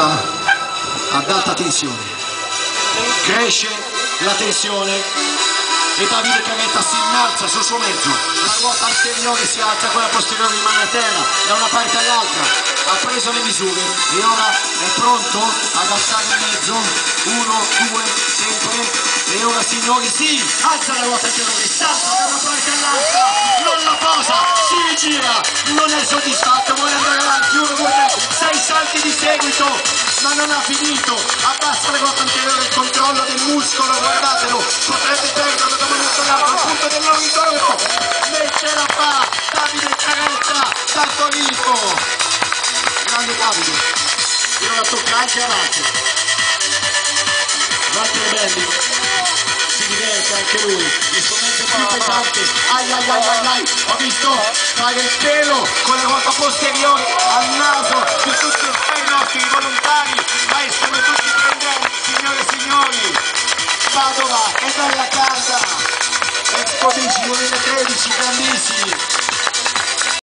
ad alta tensione, cresce la tensione e Davide Caretta si innalza sul suo mezzo, la ruota anteriore si alza, quella posteriore rimane a terra da una parte all'altra, ha preso le misure e ora è pronto ad alzare il mezzo, 1, 2, sempre, e ora signori sì, alza la ruota anteriore, salta da una parte all'altra, non la posa, si rigira, non è soddisfatto, vuole andare avanti, 1, 2, 3, 6 salti di seguito, ma non ha finito, abbassa la ruota anteriore, il controllo del muscolo, guardatelo, potrebbe perderlo da un momento all'altro, al punto del non ritorno, ne ce la fa Davide Caretta da Torino, grande Davide, e ora tocca anche a Walter Belli, si diverte anche lui, il suo mezzo più pesante, ai, ho visto fare il pelo con la ruota posteriore al naso di tutti i nostri volontari, ma sono tutti prendenti, signore e signori. Padova e Bella Casa, Expo Beach 2013, grandissimi.